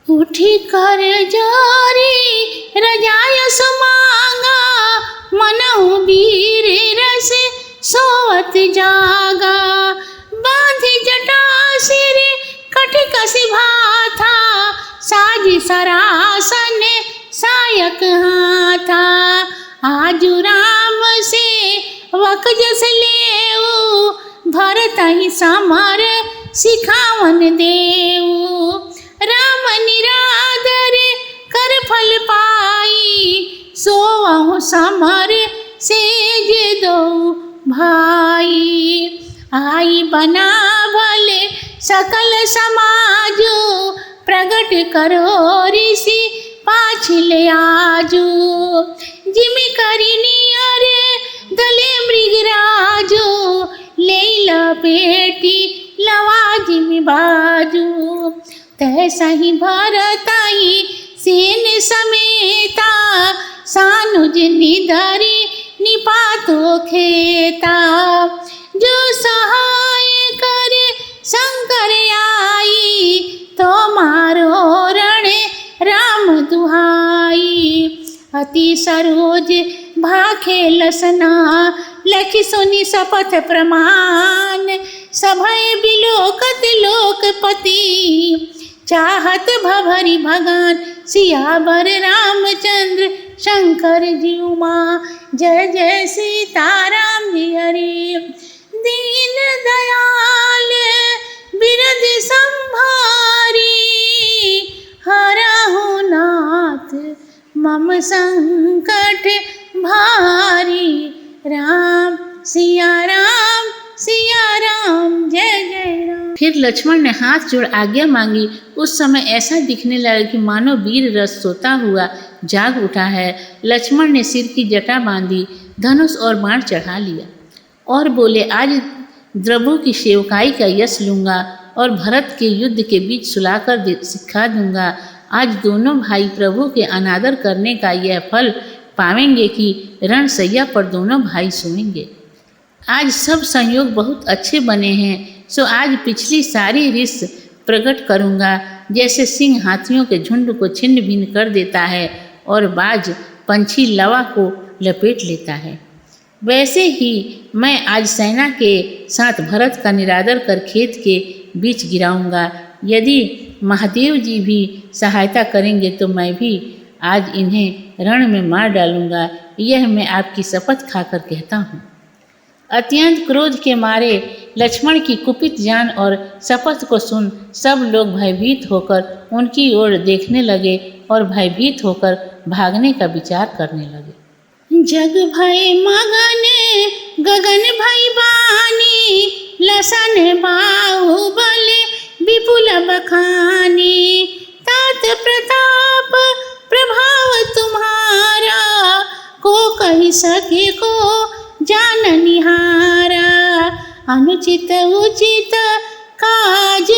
उठी कर जोरी रजाय सुमांगा, मनहु वीर रस सोवत जागा। बांधी जटा सिर कटि कसी भाथा, साजी सरासन सायक हाथा। आजु राम से वक जस लेऊ, भरत ही समर सिखावन देऊ। राम निरादर कर फल पाई, सोवहु समर सेज दो भाई। आई बना भले सकल समाजो, प्रगट करो ऋषि पाछिल आजो। जिमि करि नियर दले मृगराजो, लेला बेटी लवाजिमि बाजो। तैसा ही भरताई सेन समेता, सानुज निधरि निपातो खेता। जो सहाय करे शंकर आई, तो मारो रण राम दुहाई। अति सरोज भाखे लसना, लखि सुनि शपथ प्रमाण। सभय बिलोकत लोकपति, चाहत भभरि भगवान सियावर रामचंद्र शंकर जीउ माँ। जय जय सीताराम जी हरि। दीन दयाल बिरद संभारी, हरहु नाथ मम संकट भारी। राम सिया राम जय जय राम। फिर लक्ष्मण ने हाथ जोड़ आज्ञा मांगी। उस समय ऐसा दिखने लगा कि मानो वीर रस सोता हुआ जाग उठा है। लक्ष्मण ने सिर की जटा बांधी, धनुष और बाण चढ़ा लिया और बोले, आज द्रभु की सेवकाई का यश लूँगा और भरत के युद्ध के बीच सुलाकर सिखा दूंगा। आज दोनों भाई प्रभु के अनादर करने का यह फल पावेंगे कि रणसैया पर दोनों भाई सोएंगे। आज सब संयोग बहुत अच्छे बने हैं, सो आज पिछली सारी रिस प्रकट करूँगा। जैसे सिंह हाथियों के झुंड को छिन्न भिन्न कर देता है और बाज पंछी लवा को लपेट लेता है, वैसे ही मैं आज सेना के साथ भरत का निरादर कर खेत के बीच गिराऊंगा। यदि महादेव जी भी सहायता करेंगे तो मैं भी आज इन्हें रण में मार डालूंगा। यह मैं आपकी शपथ खाकर कहता हूँ। अत्यंत क्रोध के मारे लक्ष्मण की कुपित जान और शपथ को सुन सब लोग भयभीत होकर उनकी ओर देखने लगे और भयभीत होकर भागने का विचार करने लगे। जग भय मगन गगन भय बानी, लसन बाहुबल विपुल बखानी। तात प्रताप प्रभाव तुम्हारा, को कहि सके को जान निहारा। अनुचित उचित काज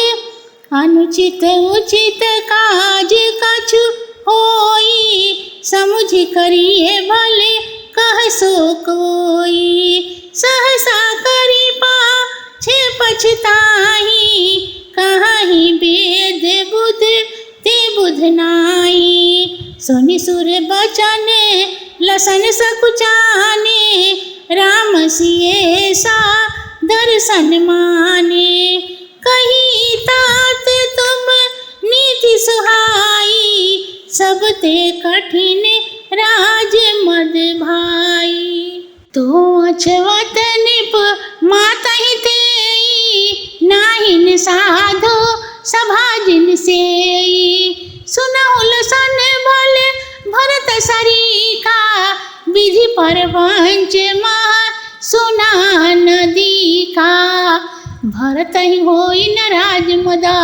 कछु होई, समुझ करिए भले कह सो कोई। सहसा करी पाछे पछताही, कहीं वेद बुध ते बुध नाई। सुनि सुर बचन लसन सकुचाने, राम सिए सा दर्शन माने। कही तात तुम नीति सुहाई, सब ते कठिन राज मद भाई। तो अछवत निप माता ही तेई, नाहिन साधो सभा जिन सेई। सुनहु लसन बल भरत सरीका, विधि पर वंच महा सुना नदी का। भरत ही होई न राज मदा,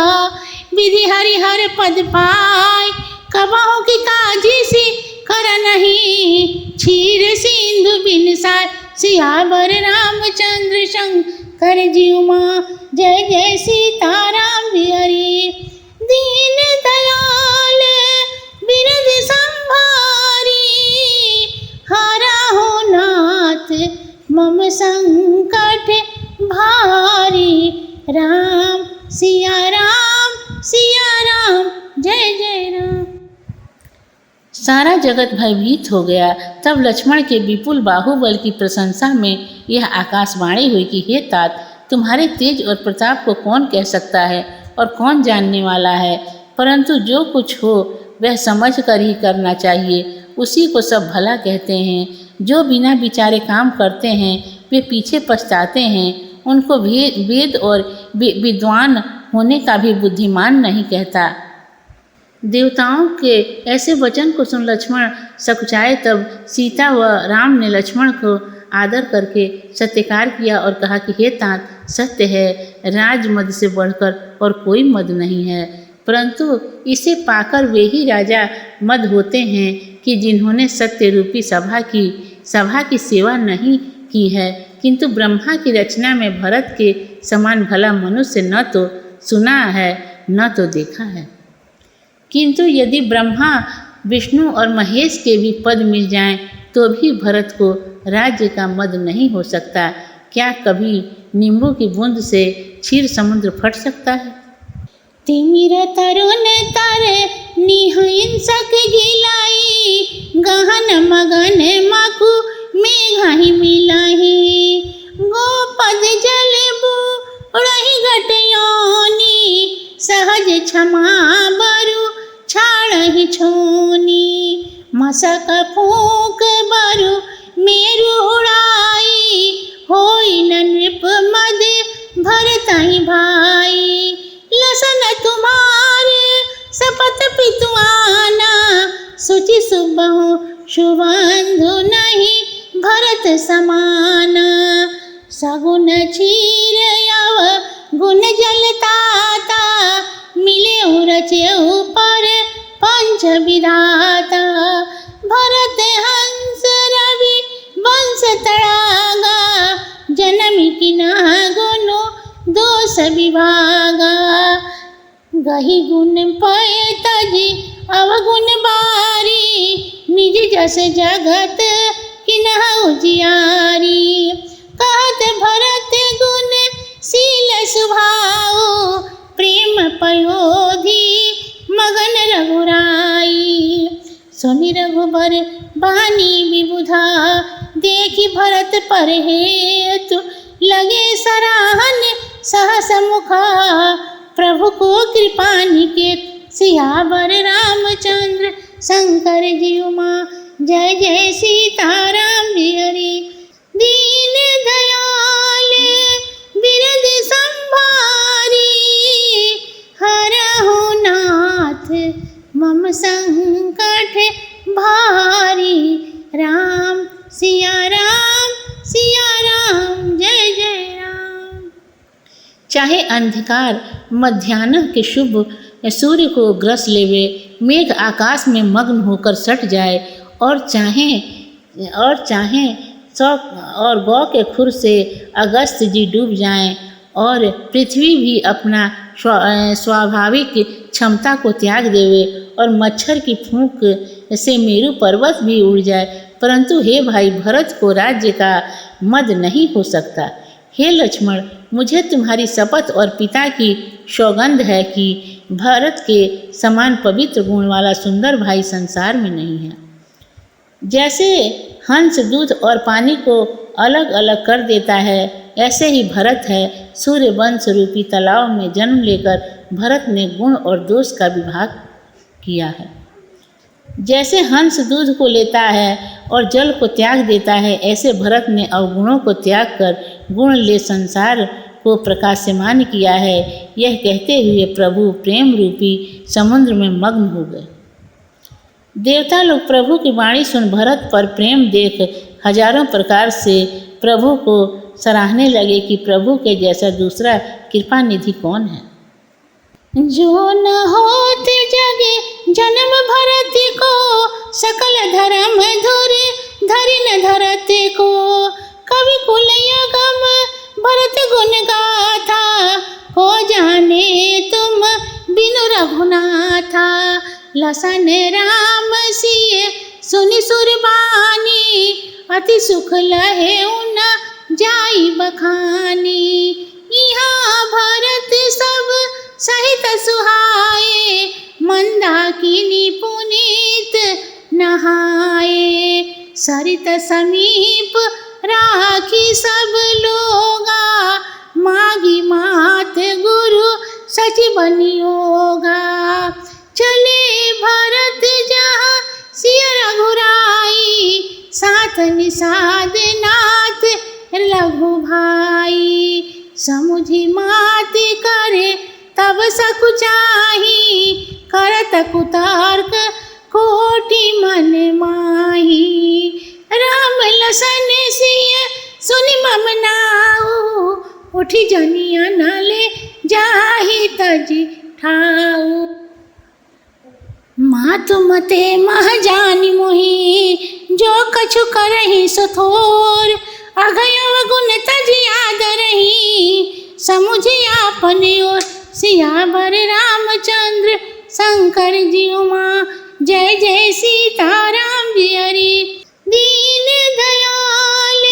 विधि हरिहर पद पाय। कबहु की काजी सी कर नहीं, क्षीर सिंधु बिन साय। सियावर रामचंद्र शंकर जीउ माँ। जय जय सीताराम हरि। दीन दयाल बिरद संभारी, हरहु नाथ मम संकट भारी। राम सिया राम जय जय राम। सारा जगत भयभीत हो गया। तब लक्ष्मण के विपुल बाहुबल की प्रशंसा में यह आकाशवाणी हुई कि हे तात, तुम्हारे तेज और प्रताप को कौन कह सकता है और कौन जानने वाला है, परंतु जो कुछ हो वह समझ कर ही करना चाहिए। उसी को सब भला कहते हैं। जो बिना विचारे काम करते हैं वे पीछे पछताते हैं। उनको वेद और विद्वान होने का भी बुद्धिमान नहीं कहता। देवताओं के ऐसे वचन को सुन लक्ष्मण सकुचाए। तब सीता व राम ने लक्ष्मण को आदर करके सत्कार किया और कहा कि हे तात, सत्य है, राजमद से बढ़कर और कोई मद नहीं है, परंतु इसे पाकर वे ही राजा मद होते हैं कि जिन्होंने सत्य रूपी सभा की सेवा नहीं की है, किंतु ब्रह्मा की रचना में भरत के समान भला मनुष्य न तो सुना है न तो देखा है। किंतु यदि ब्रह्मा, विष्णु और महेश के भी पद मिल जाएं तो भी भरत को राज्य का मद नहीं हो सकता। क्या कभी नींबू की बूंद से क्षीर समुद्र फट सकता है? तिमिर तरुण तर निहिंसक गिलाई, गहन मगन माखु मेघाहि मिलाही, गोपद जल बुढ़हि घटयोनी, सहज क्षमा बरु छाड़हि छोनी, मसक फूक बरु मेरु उड़ाई, होई न नृप मद भरतहि भाई, लसन तुम्हारे सपत पितुआना, सुचि सुबहु शुभंधु नहीं भरत समाना, सगुन क्षीर यव गुण जलताता, मिले रचेउ पर पंच विधाता, भरत हंस रवि वंश तड़ागा, जनमी किना गुनु दोष विभागा, गही गुण पय तजी अवगुण बारी, निज जस जगत किन्ह उजियारी, कहत भरत गुण शील सुभाऊ, प्रेम पयोधि मगन रघुराई, सुनि रघुबर बानी विबुधा, देखि भरत पर हेतु लगे सराहन सहस मुखा, प्रभु को कृपा निकेत सियावर रामचंद्र शंकर जीव माँ, जय जय सीताराम हरि, दीन दयाल बिरद संभारी, हरहु नाथ मम संकट भारी, राम सिया राम जय जय राम। चाहे अंधकार मध्याह्न के शुभ सूर्य को ग्रस लेवे, मेघ आकाश में मग्न होकर सट जाए, और चाहे सौ और गौ के खुर से अगस्त जी डूब जाएं, और पृथ्वी भी अपना स्वाभाविक क्षमता को त्याग देवे, और मच्छर की फूंक से मेरु पर्वत भी उड़ जाए, परंतु हे भाई, भरत को राज्य का मद नहीं हो सकता। हे लक्ष्मण, मुझे तुम्हारी शपथ और पिता की सौगंध है कि भरत के समान पवित्र गुण वाला सुंदर भाई संसार में नहीं है। जैसे हंस दूध और पानी को अलग अलग कर देता है, ऐसे ही भरत है। सूर्य वंश रूपी तालाब में जन्म लेकर भरत ने गुण और दोष का विभाग किया है। जैसे हंस दूध को लेता है और जल को त्याग देता है, ऐसे भरत ने अवगुणों को त्याग कर गुण ले संसार को प्रकाशमान किया है। यह कहते हुए प्रभु प्रेम रूपी समुद्र में मग्न हो गए। देवता लोग प्रभु की वाणी सुन भरत पर प्रेम देख हजारों प्रकार से प्रभु को सराहने लगे कि प्रभु के जैसा दूसरा कृपा निधि कौन है। जो न होते जगे जन्म भरत को, सकल धर्म धरि न धरत को, कवि कुल गम भरत गुण गाथा, हो जाने तुम बिनु रघुनाथा। लसन राम सिय सुनि सुरबानी, अति सुख लहे उन जाई बखानी। यहाँ भरत सब सहित सुहाए, मन नहाए। सरित समीप राखी सब लोगा, मागी मात गुरु सच बनियोगा। चले भरत जहाँ सिय रघुराई, साथ निषाद नाथ लघु भाई। समुझी मात करे तब सकुचाही, करत कुतर्क कोटि मन माही। राम लसन सिय सुनि मम नाऊ, उठी जनिया नाले जाहि तजी ठाऊ। मातु मते मह जानि मोहि, जो कछु करहि सो थोर। अघयव गुण तजी आदरहि, समुझि आपने ओर। सियावर रामचंद्र शंकर जी उमा, जय जय सीताराम जी हरि। दीन दयाल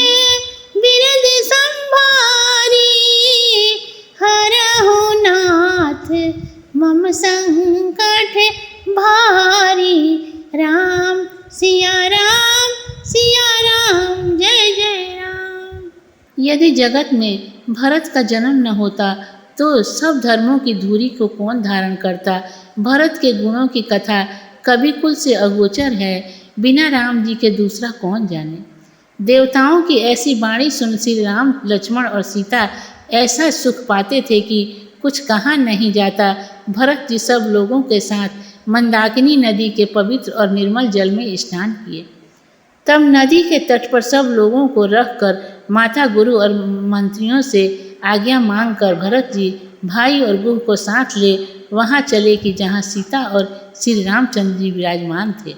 बिरद संभारी, हरहु नाथ मम संकट भारी। राम सिया राम जय जय राम। यदि जगत में भरत का जन्म न होता तो सब धर्मों की धूरी को कौन धारण करता। भरत के गुणों की कथा कवि कुल से अगोचर है, बिना राम जी के दूसरा कौन जाने। देवताओं की ऐसी वाणी सुन श्री राम लक्ष्मण और सीता ऐसा सुख पाते थे कि कुछ कहा नहीं जाता। भरत जी सब लोगों के साथ मंदाकिनी नदी के पवित्र और निर्मल जल में स्नान किए। तब नदी के तट पर सब लोगों को रखकर माता गुरु और मंत्रियों से आज्ञा मांगकर भरत जी भाई और गुह को साथ ले वहाँ चले कि जहाँ सीता और श्री रामचंद्र जी विराजमान थे।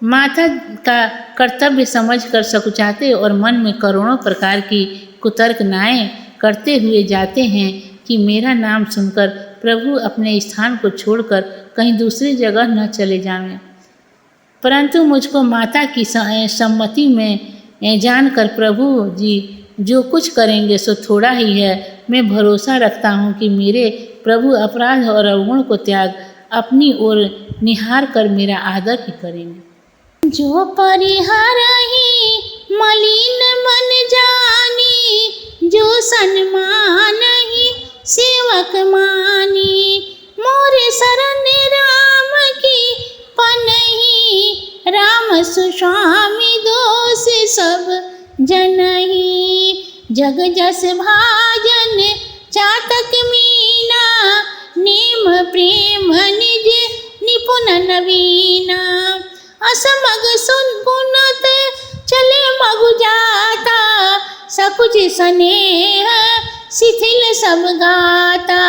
माता का कर्तव्य समझकर सकुचाते और मन में करोड़ों प्रकार की कुतर्कनाएं करते हुए जाते हैं कि मेरा नाम सुनकर प्रभु अपने स्थान को छोड़कर कहीं दूसरी जगह न चले जाएं। परंतु मुझको माता की सम्मति में जानकर प्रभु जी जो कुछ करेंगे सो थोड़ा ही है। मैं भरोसा रखता हूँ कि मेरे प्रभु अपराध और अवगुण को त्याग अपनी ओर निहार कर मेरा आदर ही करेंगे। जो परिहरहि मलिन मन जानी, जो सन्मानहि सेवक मानी। मोरे शरण राम की पनहि, राम सुस्वामी दोष सब जनहि। जग जस भाजन चातक मीना, नेम प्रेम निज निपुण नवीना। असमग सुन गुणत चले मगु जाता, सकुच स्नेह शिथिल सब गाता।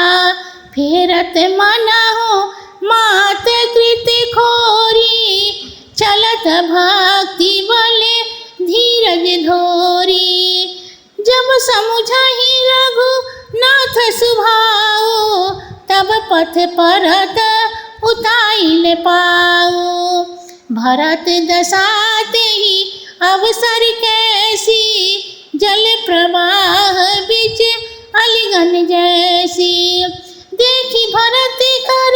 फेरत मन हो मात कृति खोरी, चलत भक्ति बले धीरज धोरी। जब समुझहि रघुनाथ सुभाओ, तब पथ परत उताइल पाओ। भरत दसाते ही अवसर कैसी, जल प्रवाह बिच अलिगन जैसी। देखी भरत कर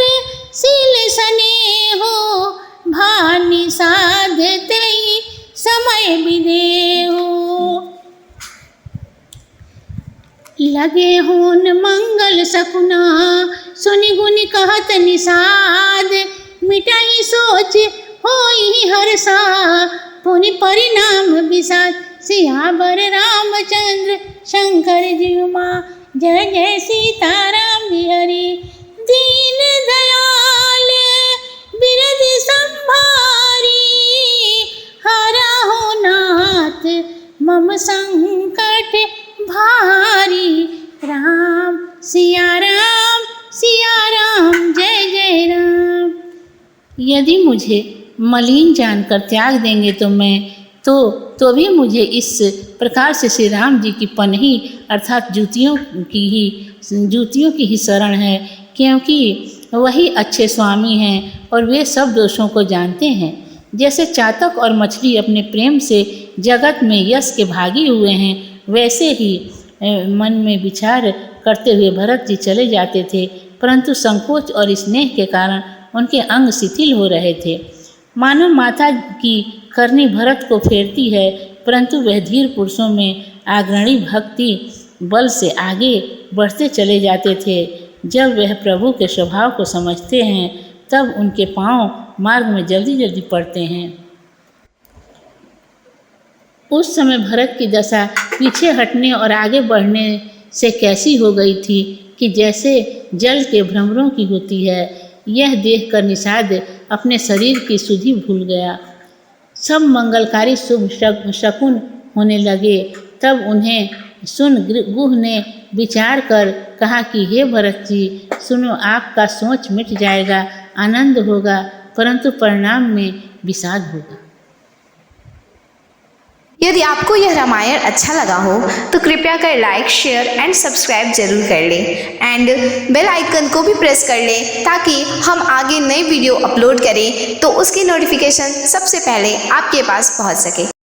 शील स्नेहो, भानि साधते ही समय विदेहो। लगे होन मंगल सकुना, सुनि गुनि कहत निषाद। मिटाई सोच होई हर्षा, पुनि परिणाम विषाद। सियावर रामचंद्र शंकर जी उमा, जय जय सीताराम जी हरि। दीन दयाल बिरद संभारी, हरहु नाथ मम संकट भारी। राम सिया राम जय जय राम। यदि मुझे मलिन जानकर त्याग देंगे तो मैं तो भी मुझे इस प्रकार से श्री राम जी की पनही अर्थात जूतियों की ही शरण है, क्योंकि वही अच्छे स्वामी हैं और वे सब दोषों को जानते हैं। जैसे चातक और मछली अपने प्रेम से जगत में यश के भागी हुए हैं, वैसे ही मन में विचार करते हुए भरत जी चले जाते थे, परंतु संकोच और स्नेह के कारण उनके अंग शिथिल हो रहे थे। मानो माता की करनी भरत को फेरती है, परंतु वह धीर पुरुषों में अग्रणी भक्ति बल से आगे बढ़ते चले जाते थे। जब वह प्रभु के स्वभाव को समझते हैं तब उनके पांव मार्ग में जल्दी जल्दी पड़ते हैं। उस समय भरत की दशा पीछे हटने और आगे बढ़ने से कैसी हो गई थी कि जैसे जल के भ्रमरों की होती है। यह देखकर निषाद अपने शरीर की सुधि भूल गया। सब मंगलकारी शुभ शकुन होने लगे। तब उन्हें सुन गुह ने विचार कर कहा कि हे भरत जी, सुनो, आपका सोच मिट जाएगा, आनंद होगा, परंतु परिणाम में विषाद होगा। यदि आपको यह रामायण अच्छा लगा हो तो कृपया कर लाइक, शेयर एंड सब्सक्राइब जरूर कर लें एंड बेल आइकन को भी प्रेस कर लें ताकि हम आगे नई वीडियो अपलोड करें तो उसकी नोटिफिकेशन सबसे पहले आपके पास पहुंच सके।